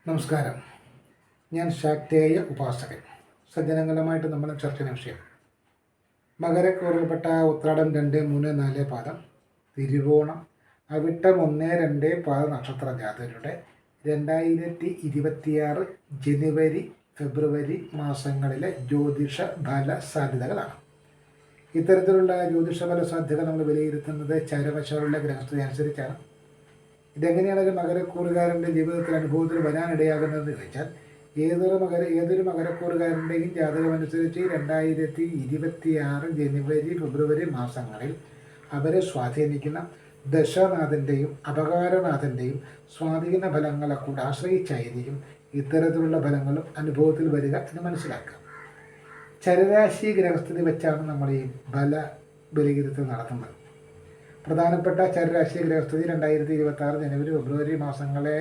നമസ്കാരം. ഞാൻ ശാക്തേയ ഉപാസകൻ. സജ്ജനങ്ങളുമായിട്ട് നമ്മൾ ചർച്ച വിഷയം മകരക്കൂറിൽപ്പെട്ട ഉത്രാടം 2, 3, 4 പാദം, തിരുവോണം, അവിട്ടം 1, 2 പാദ നക്ഷത്ര ജാതകരുടെ 2026 ജനുവരി ഫെബ്രുവരി മാസങ്ങളിലെ ജ്യോതിഷ ഫല സാധ്യതകളാണ്. ഇത്തരത്തിലുള്ള ജ്യോതിഷ ഫല സാധ്യതകൾ നമ്മൾ വിലയിരുത്തുന്നത് ചരവശമുള്ള ഗ്രഹസ്ഥിതി അനുസരിച്ചാണ്. ഇതെങ്ങനെയാണ് ഒരു മകരക്കൂറുകാരൻ്റെ ജീവിതത്തിൽ അനുഭവത്തിൽ വരാനിടയാകുന്നതെന്ന് ചോദിച്ചാൽ ഏതൊരു മകരക്കൂറുകാരൻ്റെയും ജാതകമനുസരിച്ച് 2026 ജനുവരി ഫെബ്രുവരി മാസങ്ങളിൽ അവരെ സ്വാധീനിക്കുന്ന ദശാനാഥൻ്റെയും അപകാരനാഥൻ്റെയും സ്വാധീന ഫലങ്ങളെ കൂടെ ആശ്രയിച്ചായിരിക്കും ഇത്തരത്തിലുള്ള ഫലങ്ങളും അനുഭവത്തിൽ വരിക എന്ന് മനസ്സിലാക്കാം. ചരരാശി ഗ്രഹസ്ഥിതി വെച്ചാണ് നമ്മൾ ഈ ഫല വിലയിരുത്തൽ നടത്തുന്നത്. പ്രധാനപ്പെട്ട ചരരാശി ഗ്രഹസ്ഥിതി 2026 ജനുവരി ഫെബ്രുവരി മാസങ്ങളെ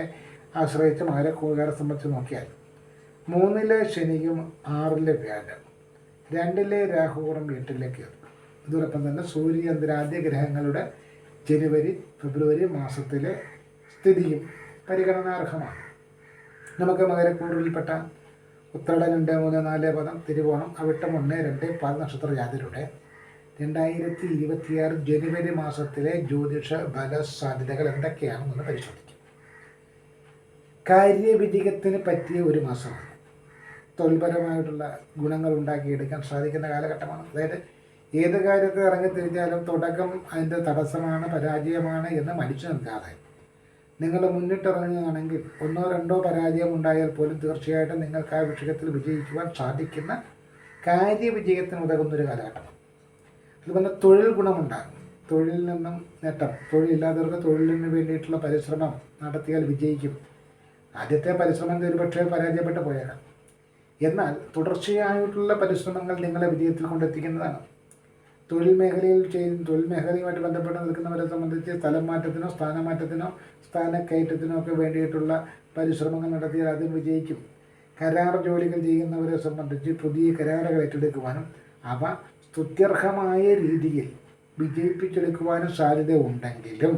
ആശ്രയിച്ച് മകരക്കൂറുകാരെ സംബന്ധിച്ച് നോക്കിയാൽ 3-ലെ ശനിയും 6-ലെ വ്യാഴം, 2-ലെ രാഹുവും 8-ലേക്ക് എത്തും. ഇതോടൊപ്പം തന്നെ സൂര്യചന്ദ്രാദ്യ ഗ്രഹങ്ങളുടെ ജനുവരി ഫെബ്രുവരി മാസത്തിലെ സ്ഥിതിയും പരിഗണനാർഹമാണ്. നമുക്ക് മകരക്കൂറിൽപ്പെട്ട ഉത്രാടം 2, 3, 4 പദം, തിരുവോണം, അവിട്ടം 1, 2 പാദ നക്ഷത്ര ജാതകരുടെ 2026 ജനുവരി മാസത്തിലെ ജ്യോതിഷ ഫല സാധ്യതകൾ എന്തൊക്കെയാണെന്ന് പരിശോധിക്കും. കാര്യവിജയത്തിന് പറ്റിയ ഒരു മാസമാണ്. തൊഴിൽപരമായിട്ടുള്ള ഗുണങ്ങൾ ഉണ്ടാക്കിയെടുക്കാൻ സാധിക്കുന്ന കാലഘട്ടമാണ്. അതായത് ഏത് കാര്യത്തിൽ ഇറങ്ങിത്തിരിച്ചാലും തുടക്കം അതിൻ്റെ തടസ്സമാണ്, പരാജയമാണ് എന്ന് മടിച്ചു നിൽക്കാതെ നിങ്ങൾ മുന്നിട്ടിറങ്ങുകയാണെങ്കിൽ 1-2 പരാജയം ഉണ്ടായാൽ പോലും തീർച്ചയായിട്ടും നിങ്ങൾക്ക് ആ വിഷയത്തിൽ വിജയിക്കുവാൻ സാധിക്കുന്ന കാര്യവിജയത്തിന് ഉതകുന്നൊരു കാലഘട്ടമാണ്. അതുപോലെ തൊഴിൽ ഗുണമുണ്ടാകും. തൊഴിലിൽ നിന്നും നേട്ടം. തൊഴിലില്ലാത്തവർക്ക് തൊഴിലിന് വേണ്ടിയിട്ടുള്ള പരിശ്രമം നടത്തിയാൽ വിജയിക്കും. ആദ്യത്തെ പരിശ്രമം ഒരുപക്ഷെ പരാജയപ്പെട്ടു പോയേക്കാം. എന്നാൽ തുടർച്ചയായിട്ടുള്ള പരിശ്രമങ്ങൾ നിങ്ങളെ വിജയത്തിൽ കൊണ്ടെത്തിക്കുന്നതാണ്. തൊഴിൽ മേഖലയുമായിട്ട് ബന്ധപ്പെട്ട് നിൽക്കുന്നവരെ സംബന്ധിച്ച് സ്ഥലം മാറ്റത്തിനോ സ്ഥാനമാറ്റത്തിനോ സ്ഥാനക്കയറ്റത്തിനോ ഒക്കെ വേണ്ടിയിട്ടുള്ള പരിശ്രമങ്ങൾ നടത്തിയാൽ അതും വിജയിക്കും. കരാർ ജോലികൾ ചെയ്യുന്നവരെ സംബന്ധിച്ച് പുതിയ കരാറുകൾ ഏറ്റെടുക്കുവാനും അവ സ്തുത്യർഹമായ രീതിയിൽ വിജയിപ്പിച്ചെടുക്കുവാനും സാധ്യത ഉണ്ടെങ്കിലും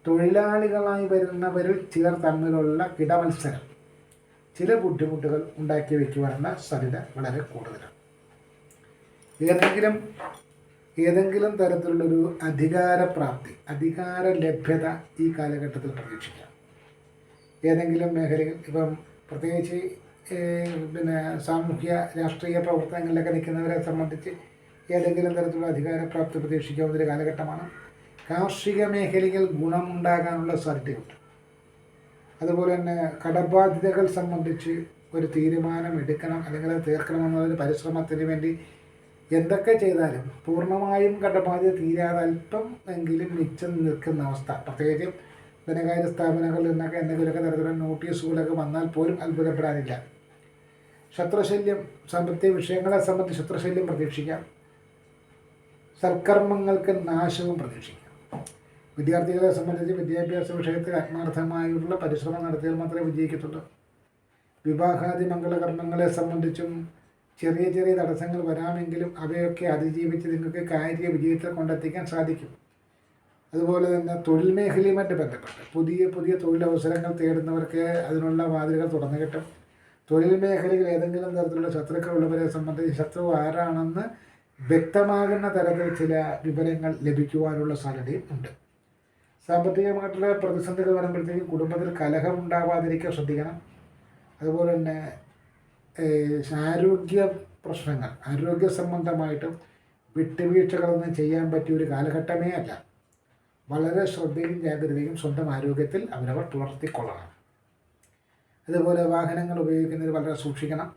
തൊഴിലാളികളായി വരുന്നവരിൽ ചിലർ തമ്മിലുള്ള കിടമത്സരം ചില ബുദ്ധിമുട്ടുകൾ ഉണ്ടാക്കി വയ്ക്കുവാനുള്ള സാധ്യത വളരെ കൂടുതലാണ്. ഏതെങ്കിലും തരത്തിലുള്ളൊരു അധികാരപ്രാപ്തി, അധികാര ലഭ്യത ഈ കാലഘട്ടത്തിൽ പ്രതീക്ഷിക്കാം. ഏതെങ്കിലും മേഖലയിൽ ഇപ്പം പ്രത്യേകിച്ച് സാമൂഹ്യ രാഷ്ട്രീയ പ്രവർത്തനങ്ങളിലൊക്കെ നിൽക്കുന്നവരെ സംബന്ധിച്ച് ഏതെങ്കിലും തരത്തിലുള്ള അധികാരപ്രാപ്തി പ്രതീക്ഷിക്കാവുന്നൊരു കാലഘട്ടമാണ്. കാർഷിക മേഖലയിൽ ഗുണമുണ്ടാകാനുള്ള സാധ്യതയുണ്ട്. അതുപോലെ തന്നെ കടബാധ്യതകൾ സംബന്ധിച്ച് ഒരു തീരുമാനം എടുക്കണം, അല്ലെങ്കിൽ അത് തീർക്കണമെന്നൊരു പരിശ്രമത്തിന് വേണ്ടി എന്തൊക്കെ ചെയ്താലും പൂർണ്ണമായും കടബാധ്യത തീരാതെ അല്പം എങ്കിലും മിച്ചം നിൽക്കുന്ന അവസ്ഥ. പ്രത്യേകിച്ചും ധനകാര്യ സ്ഥാപനങ്ങളിൽ നിന്നൊക്കെ എന്തെങ്കിലുമൊക്കെ തരത്തിലുള്ള നോട്ടീസുകളൊക്കെ വന്നാൽ പോലും അത്ഭുതപ്പെടാനില്ല. ശത്രുശല്യം, സാമ്പത്തിക വിഷയങ്ങളെ സംബന്ധിച്ച് ശത്രുശല്യം പ്രതീക്ഷിക്കാം. സൽക്കർമ്മങ്ങൾക്ക് നാശവും പ്രതീക്ഷിക്കാം. വിദ്യാർത്ഥികളെ സംബന്ധിച്ച് വിദ്യാഭ്യാസ വിഷയത്തിൽ ആത്മാർത്ഥമായുള്ള പരിശ്രമം നടത്തിയാൽ മാത്രമേ വിജയിക്കത്തുള്ളൂ. വിവാഹാദി മംഗളകർമ്മങ്ങളെ സംബന്ധിച്ചും ചെറിയ ചെറിയ തടസ്സങ്ങൾ വരാമെങ്കിലും അവയൊക്കെ അതിജീവിച്ച് നിങ്ങൾക്ക് കാര്യ വിജയത്തിൽ കൊണ്ടെത്തിക്കാൻ സാധിക്കും. അതുപോലെ തന്നെ തൊഴിൽ മേഖലയുമായിട്ട് ബന്ധപ്പെട്ട് പുതിയ തൊഴിലവസരങ്ങൾ തേടുന്നവർക്ക് അതിനുള്ള വാതിലുകൾ തുറന്നു കിട്ടും. തൊഴിൽ മേഖലയിൽ ഏതെങ്കിലും തരത്തിലുള്ള ശത്രുക്കളുള്ളവരെ സംബന്ധിച്ച് ശത്രു ആരാണെന്ന് വ്യക്തമാകുന്ന തരത്തിൽ ചില വിവരങ്ങൾ ലഭിക്കുവാനുള്ള സാധ്യതയും ഉണ്ട്. സാമ്പത്തികമായിട്ടുള്ള പ്രതിസന്ധികൾ വരുമ്പോഴത്തേക്കും കുടുംബത്തിൽ കലഹം ഉണ്ടാവാതിരിക്കാൻ ശ്രദ്ധിക്കണം. അതുപോലെ തന്നെ ആരോഗ്യ പ്രശ്നങ്ങൾ, ആരോഗ്യ സംബന്ധമായിട്ടും വിട്ടുവീഴ്ചകളൊന്നും ചെയ്യാൻ പറ്റിയ ഒരു കാലഘട്ടമേ അല്ല. വളരെ ശ്രദ്ധയും ജാഗ്രതയും സ്വന്തം ആരോഗ്യത്തിൽ അവരവർ പുലർത്തിക്കൊള്ളണം. അതുപോലെ വാഹനങ്ങൾ ഉപയോഗിക്കുന്നതിൽ വളരെ സൂക്ഷിക്കണം.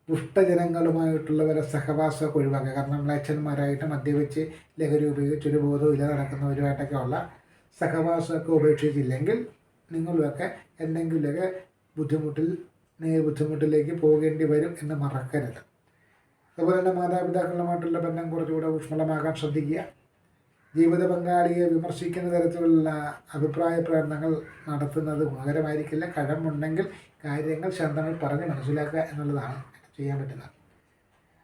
ദുഷ്ടജനങ്ങളുമായിട്ടുള്ളവരെ സഹവാസമൊക്കെ ഒഴിവാക്കുക. കാരണം മ്ലേച്ഛന്മാരായിട്ട് മദ്യവെച്ച് ലഹരി ഉപയോഗിച്ച് ഒരു ബോധവും ഇല്ല നടക്കുന്നവരുമായിട്ടൊക്കെ ഉള്ള സഹവാസമൊക്കെ ഉപേക്ഷിച്ചില്ലെങ്കിൽ നിങ്ങളുമൊക്കെ എന്തെങ്കിലുമൊക്കെ ബുദ്ധിമുട്ടിലേക്ക് പോകേണ്ടി വരും എന്ന് മറക്കരുത്. അതുപോലെ തന്നെ മാതാപിതാക്കളുമായിട്ടുള്ള ബന്ധം കുറച്ചുകൂടെ ഊഷ്മളമാകാൻ ശ്രദ്ധിക്കുക. ജീവിത പങ്കാളിയെ വിമർശിക്കുന്ന തരത്തിലുള്ള അഭിപ്രായ പ്രകടനങ്ങൾ നടത്തുന്നത് ഗുണകരമായിരിക്കില്ല. കഴമ്പുണ്ടെങ്കിൽ കാര്യങ്ങൾ ശാന്തമായി പറഞ്ഞ് മനസ്സിലാക്കുക എന്നുള്ളതാണ് ചെയ്യാൻ പറ്റുന്നത്.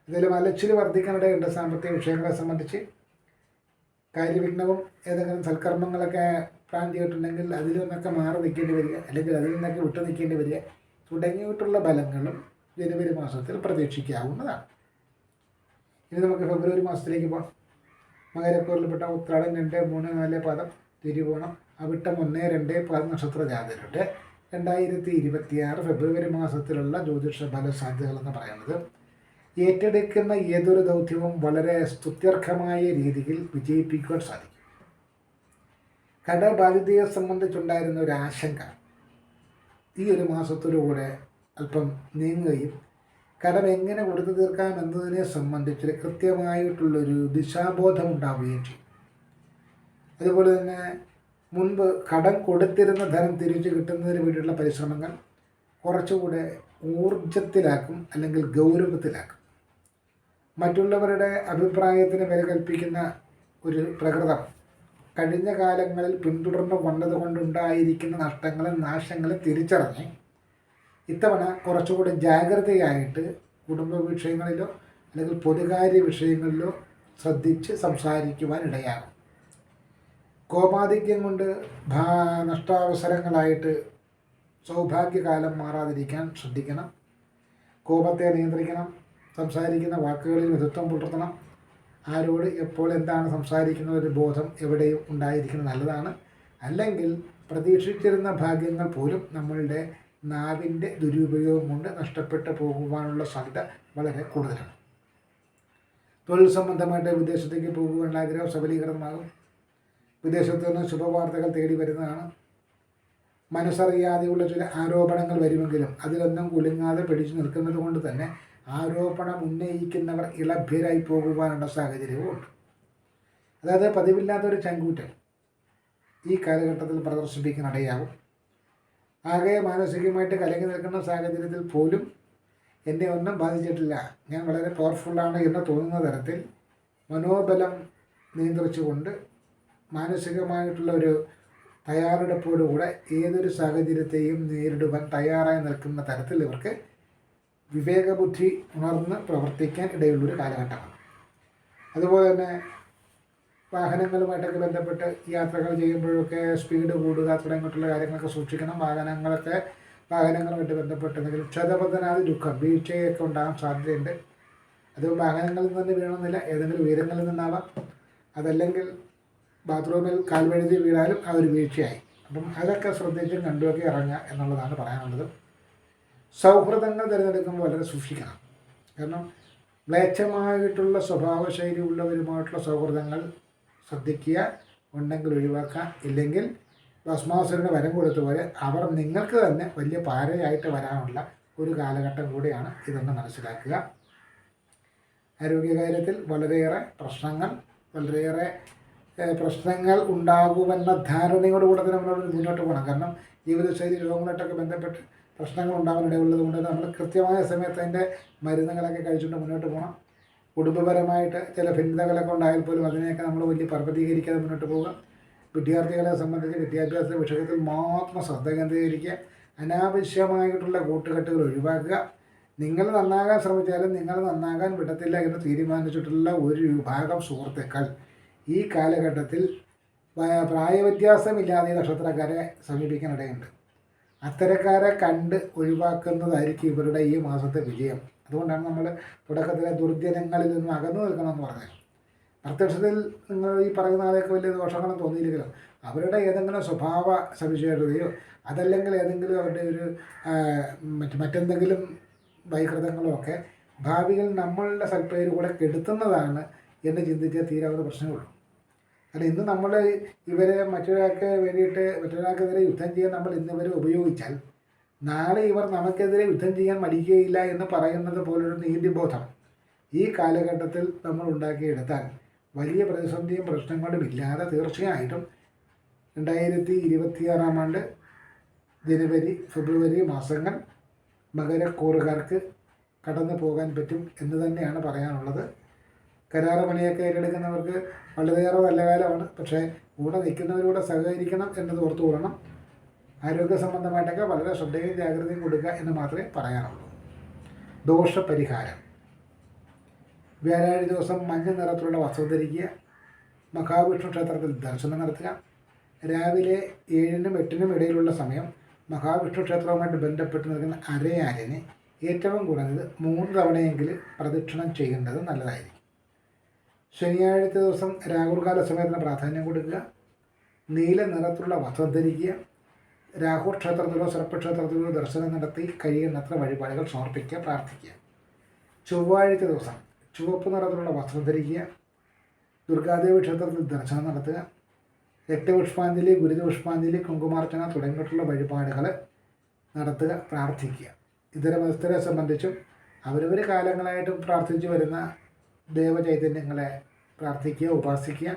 ഇതിലും അലച്ചിൽ വർദ്ധിക്കാനിടയുണ്ട്. സാമ്പത്തിക വിഷയങ്ങളെ സംബന്ധിച്ച് കാര്യവിഘ്നവും ഏതെങ്കിലും സൽക്കർമ്മങ്ങളൊക്കെ പ്ലാൻ ചെയ്തിട്ടുണ്ടെങ്കിൽ അതിൽ നിന്നൊക്കെ മാറി നിൽക്കേണ്ടി വരിക, അല്ലെങ്കിൽ അതിൽ നിന്നൊക്കെ വിട്ടു നിൽക്കേണ്ടി വരിക തുടങ്ങിയിട്ടുള്ള ഫലങ്ങളും ജനുവരി മാസത്തിൽ പ്രതീക്ഷിക്കാവുന്നതാണ്. ഇനി നമുക്ക് ഫെബ്രുവരി മാസത്തിലേക്ക് പോകാം. മകരക്കൂറിൽപ്പെട്ട ഉത്രാടം 2, 3, 4 പാദം, തിരുവോണം, അവിട്ടം 1, 2 പാദം നക്ഷത്ര ജാതകരുടെ 2026 ഫെബ്രുവരി മാസത്തിലുള്ള ജ്യോതിഷ ഫല സാധ്യതകളെന്ന് പറയുന്നത് ഏറ്റെടുക്കുന്ന ഏതൊരു ദൗത്യവും വളരെ സ്തുത്യർഹമായ രീതിയിൽ വിജയിപ്പിക്കുവാൻ സാധിക്കും. കടബാധ്യതയെ സംബന്ധിച്ചുണ്ടായിരുന്ന ഒരു ആശങ്ക ഈ ഒരു മാസത്തിലൂടെ അല്പം നീങ്ങുകയും കടം എങ്ങനെ കൊടുത്തു തീർക്കാം എന്നതിനെ സംബന്ധിച്ച് കൃത്യമായിട്ടുള്ളൊരു ദിശാബോധം ഉണ്ടാവുകയും ചെയ്യും. അതുപോലെ തന്നെ മുൻപ് കടം കൊടുത്തിരുന്ന ധനം തിരിച്ചു കിട്ടുന്നതിന് വേണ്ടിയിട്ടുള്ള പരിശ്രമങ്ങൾ കുറച്ചുകൂടെ ഊർജത്തിലാക്കും, അല്ലെങ്കിൽ ഗൗരവത്തിലാക്കും. മറ്റുള്ളവരുടെ അഭിപ്രായത്തിന് വില കൽപ്പിക്കുന്ന ഒരു പ്രകൃതം കഴിഞ്ഞ കാലങ്ങളിൽ പിന്തുടർന്നു വന്നതുകൊണ്ടുണ്ടായിരിക്കുന്ന നഷ്ടങ്ങളും നാശങ്ങളും തിരിച്ചറിഞ്ഞ് ഇത്തവണ കുറച്ചുകൂടി ജാഗ്രതയായിട്ട് കുടുംബ വിഷയങ്ങളിലോ അല്ലെങ്കിൽ പൊതുകാര്യ വിഷയങ്ങളിലോ ശ്രദ്ധിച്ച് സംസാരിക്കുവാൻ ഇടയാകും. കോപാധിക്യം കൊണ്ട് നഷ്ടാവസരങ്ങളായിട്ട് സൗഭാഗ്യകാലം മാറാതിരിക്കാൻ ശ്രദ്ധിക്കണം. കോപത്തെ നിയന്ത്രിക്കണം. സംസാരിക്കുന്ന വാക്കുകളിൽ മിതത്വം പുലർത്തണം. ആരോട് എപ്പോൾ എന്താണ് സംസാരിക്കുന്ന ഒരു ബോധം എവിടെയും ഉണ്ടായിരിക്കുന്നത് നല്ലതാണ്. അല്ലെങ്കിൽ പ്രതീക്ഷിച്ചിരുന്ന ഭാഗ്യങ്ങൾ പോലും നമ്മളുടെ നാവിൻ്റെ ദുരുപയോഗം കൊണ്ട് നഷ്ടപ്പെട്ടു പോകുവാനുള്ള സാധ്യത വളരെ കൂടുതലാണ്. തൊഴിൽ സംബന്ധമായിട്ട് വിദേശത്തേക്ക് പോകുവാനുള്ള ആഗ്രഹം സബലീകരണമാകും. വിദേശത്തു നിന്ന് ശുഭവാർത്തകൾ തേടി വരുന്നതാണ്. മനസ്സറിയാതെയുള്ള ചില ആരോപണങ്ങൾ വരുമെങ്കിലും അതിലൊന്നും കുലുങ്ങാതെ പിടിച്ചു നിൽക്കുന്നത് കൊണ്ട് തന്നെ ആരോപണം ഉന്നയിക്കുന്നവർ ഇളഭ്യരായി പോകുവാനുള്ള സാഹചര്യവുമുണ്ട്. അതായത് പതിവില്ലാത്തൊരു ചങ്കൂറ്റം ഈ കാലഘട്ടത്തിൽ പ്രദർശിപ്പിക്കാനിടയാകും. ആകെ മാനസികമായിട്ട് കലങ്ങി നിൽക്കുന്ന സാഹചര്യത്തിൽ പോലും എന്നെ ഒന്നും ബാധിച്ചിട്ടില്ല, ഞാൻ വളരെ പവർഫുള്ളാണ് എന്ന് തോന്നുന്ന തരത്തിൽ മനോബലം നിയന്ത്രിച്ചുകൊണ്ട് മാനസികമായിട്ടുള്ള ഒരു തയ്യാറെടുപ്പോടുകൂടെ ഏതൊരു സാഹചര്യത്തെയും നേരിടുവാൻ തയ്യാറായി നിൽക്കുന്ന തരത്തിൽ ഇവർക്ക് വിവേകബുദ്ധി ഉണർന്ന് പ്രവർത്തിക്കാൻ ഇടയുള്ളൊരു കാലഘട്ടമാണ്. അതുപോലെ തന്നെ വാഹനങ്ങളുമായിട്ടൊക്കെ ബന്ധപ്പെട്ട് യാത്രകൾ ചെയ്യുമ്പോഴൊക്കെ സ്പീഡ് കൂടുക തുടങ്ങിയിട്ടുള്ള കാര്യങ്ങളൊക്കെ സൂക്ഷിക്കണം. വാഹനങ്ങളുമായിട്ട് ബന്ധപ്പെട്ട് എന്തെങ്കിലും ക്ഷതപതനാദി ദുഃഖം വീഴ്ചയൊക്കെ ഉണ്ടാകാൻ സാധ്യതയുണ്ട്. അത് വാഹനങ്ങളിൽ നിന്ന് വീണമെന്നില്ല, ഏതെങ്കിലും ഉയരങ്ങളിൽ നിന്നാവാം. അതല്ലെങ്കിൽ ബാത്റൂമിൽ കാൽവഴുതി വീണാലും ആ ഒരു വീഴ്ചയായി. അപ്പം അതൊക്കെ ശ്രദ്ധിച്ചും കണ്ടുമൊക്കെ ഇറങ്ങുക എന്നുള്ളതാണ് പറയാനുള്ളത്. സൗഹൃദങ്ങൾ തിരഞ്ഞെടുക്കുമ്പോൾ വളരെ സൂക്ഷിക്കണം. കാരണം മ്ലേച്ഛമായിട്ടുള്ള സ്വഭാവശൈലി ഉള്ളവരുമായിട്ടുള്ള സൗഹൃദങ്ങൾ ശ്രദ്ധിക്കുക, ഉണ്ടെങ്കിൽ ഒഴിവാക്കുക. ഇല്ലെങ്കിൽ ഭസ്മാസുരന് വരം കൊടുത്തപോലെ അവർ നിങ്ങൾക്ക് തന്നെ വലിയ പാരയായിട്ട് വരാനുള്ള ഒരു കാലഘട്ടം കൂടിയാണ് ഇതെന്ന് മനസ്സിലാക്കുക. ആരോഗ്യകാര്യത്തിൽ വളരെയേറെ പ്രശ്നങ്ങൾ ഉണ്ടാകുമെന്ന ധാരണയോടുകൂടെ തന്നെ നമ്മൾ മുന്നോട്ട് പോകണം. കാരണം ജീവിതശൈലി രോഗങ്ങളായിട്ടൊക്കെ ബന്ധപ്പെട്ട് പ്രശ്നങ്ങൾ ഉണ്ടാകാനിടയുള്ളത് കൊണ്ട് നമ്മൾ കൃത്യമായ സമയത്ത് അതിൻ്റെ മരുന്നുകളൊക്കെ കഴിച്ചുകൊണ്ട് മുന്നോട്ട് പോകണം. കുടുംബപരമായിട്ട് ചില ഭിന്നതകളൊക്കെ ഉണ്ടായാൽ പോലും അതിനെയൊക്കെ നമ്മൾ വലിയ പർവ്വതീകരിക്കാതെ മുന്നോട്ട് പോവുക. വിദ്യാർത്ഥികളെ സംബന്ധിച്ച് വിദ്യാഭ്യാസ വിഷയത്തിൽ മാത്രം ശ്രദ്ധ കേന്ദ്രീകരിക്കുക. അനാവശ്യമായിട്ടുള്ള കൂട്ടുകെട്ടുകൾ ഒഴിവാക്കുക. നിങ്ങൾ നന്നാകാൻ ശ്രമിച്ചാലും നിങ്ങൾ നന്നാകാൻ വിടത്തില്ല എന്ന് തീരുമാനിച്ചിട്ടുള്ള ഒരു വിഭാഗം സുഹൃത്തുക്കൾ ഈ കാലഘട്ടത്തിൽ പ്രായവ്യത്യാസമില്ലാതെ നക്ഷത്രക്കാരെ സമീപിക്കാനിടയുണ്ട്. അത്തരക്കാരെ കണ്ട് ഒഴിവാക്കുന്നതായിരിക്കും ഇവരുടെ ഈ മാസത്തെ വിജയം. അതുകൊണ്ടാണ് നമ്മൾ തുടക്കത്തിലെ ദുർജനങ്ങളിൽ നിന്നും അകന്നു നിൽക്കണമെന്ന് പറഞ്ഞത്. പ്രത്യക്ഷത്തിൽ നിങ്ങൾ ഈ പറയുന്ന ആളെയൊക്കെ വലിയ ദോഷങ്ങളും തോന്നിയില്ലെങ്കിലും അവരുടെ ഏതെങ്കിലും സ്വഭാവ സവിശേഷതയോ അതല്ലെങ്കിൽ ഏതെങ്കിലും അവരുടെ ഒരു മറ്റെന്തെങ്കിലും വൈകൃതങ്ങളോ ഒക്കെ ഭാവിയിൽ നമ്മളുടെ സൽപ്പേര് കൂടെ കെടുത്തുന്നതാണ് എന്ന് ചിന്തിച്ചാൽ തീരാവുന്ന പ്രശ്നമുള്ളൂ. കാരണം ഇന്ന് നമ്മൾ ഇവരെ മറ്റൊരാൾക്കെതിരെ യുദ്ധം ചെയ്യാൻ നമ്മൾ ഇന്നിവരെ ഉപയോഗിച്ചാൽ നാളെ ഇവർ നമുക്കെതിരെ യുദ്ധം ചെയ്യാൻ മടിക്കുകയില്ല എന്ന് പറയുന്നത് പോലൊരു നീതിബോധം ഈ കാലഘട്ടത്തിൽ നമ്മൾ ഉണ്ടാക്കിയെടുത്താൽ വലിയ പ്രതിസന്ധിയും പ്രശ്നങ്ങളും ഇല്ലാതെ തീർച്ചയായിട്ടും 2026 ആണ്ട് ജനുവരി ഫെബ്രുവരി മാസങ്ങൾ മകരക്കൂറുകാർക്ക് കടന്നു പോകാൻ പറ്റും എന്ന് തന്നെയാണ് പറയാനുള്ളത്. കരാറ് പണിയൊക്കെ ഏറ്റെടുക്കുന്നവർക്ക് വളരെയേറെ നല്ല കാലമാണ്. പക്ഷേ കൂടെ നിൽക്കുന്നവരോട് സഹകരിക്കണം എന്നത് ഓർത്തു കൊള്ളണം. ആരോഗ്യ സംബന്ധമായിട്ടൊക്കെ വളരെ ശ്രദ്ധയും ജാഗ്രതയും കൊടുക്കുക എന്ന് മാത്രമേ പറയാനുള്ളൂ. ദോഷപരിഹാരം: വ്യാഴാഴ്ച ദിവസം മഞ്ഞ നിറത്തിലുള്ള വസ്ത്രം ധരിക്കുക. മഹാവിഷ്ണു ക്ഷേത്രത്തിൽ ദർശനം നടത്തുക. രാവിലെ 7-നും 8-നും ഇടയിലുള്ള സമയം മഹാവിഷ്ണു ക്ഷേത്രവുമായിട്ട് ബന്ധപ്പെട്ട് നിൽക്കുന്ന അരയാലിന് ഏറ്റവും കുറഞ്ഞത് 3 തവണയെങ്കിലും പ്രദക്ഷിണം ചെയ്യേണ്ടത് നല്ലതായിരിക്കും. ശനിയാഴ്ച ദിവസം രാഹുൽകാല സമയത്തിന് പ്രാധാന്യം കൊടുക്കുക. നീല നിറത്തിലുള്ള വസ്ത്രം ധരിക്കുക. രാഹുൽ ക്ഷേത്രത്തിലോ സർപ്പക്ഷേത്രത്തിലോ ദർശനം നടത്തി കഴിയുന്നത്ര വഴിപാടുകൾ സമർപ്പിക്കുക, പ്രാർത്ഥിക്കുക. ചൊവ്വാഴ്ച ദിവസം ചുവപ്പ് നിറത്തിലുള്ള വസ്ത്രം ധരിക്കുക. ദുർഗാദേവി ക്ഷേത്രത്തിൽ ദർശനം നടത്തുക. രക്തപുഷ്പാഞ്ജലി, ഗുരുപുഷ്പാഞ്ജലി, കുങ്കുമാർച്ചന തുടങ്ങിയിട്ടുള്ള വഴിപാടുകൾ നടത്തുക, പ്രാർത്ഥിക്കുക. ഇതര മതസ്ഥരെ സംബന്ധിച്ചും അവരവർ കാലങ്ങളായിട്ട് പ്രാർത്ഥിച്ചു വരുന്ന ദേവചൈതന്യങ്ങളെ പ്രാർത്ഥിക്കുക, ഉപാസിക്കുക.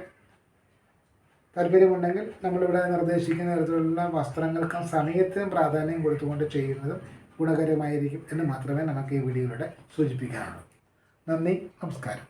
താല്പര്യമുണ്ടെങ്കിൽ നമ്മളിവിടെ നിർദ്ദേശിക്കുന്ന തരത്തിലുള്ള വസ്ത്രങ്ങൾക്കും സമയത്തിനും പ്രാധാന്യം കൊടുത്തുകൊണ്ട് ചെയ്യുന്നതും ഗുണകരമായിരിക്കും എന്ന് മാത്രമേ നമുക്ക് ഈ വീഡിയോയിലൂടെ സൂചിപ്പിക്കാനുള്ളൂ. നന്ദി, നമസ്കാരം.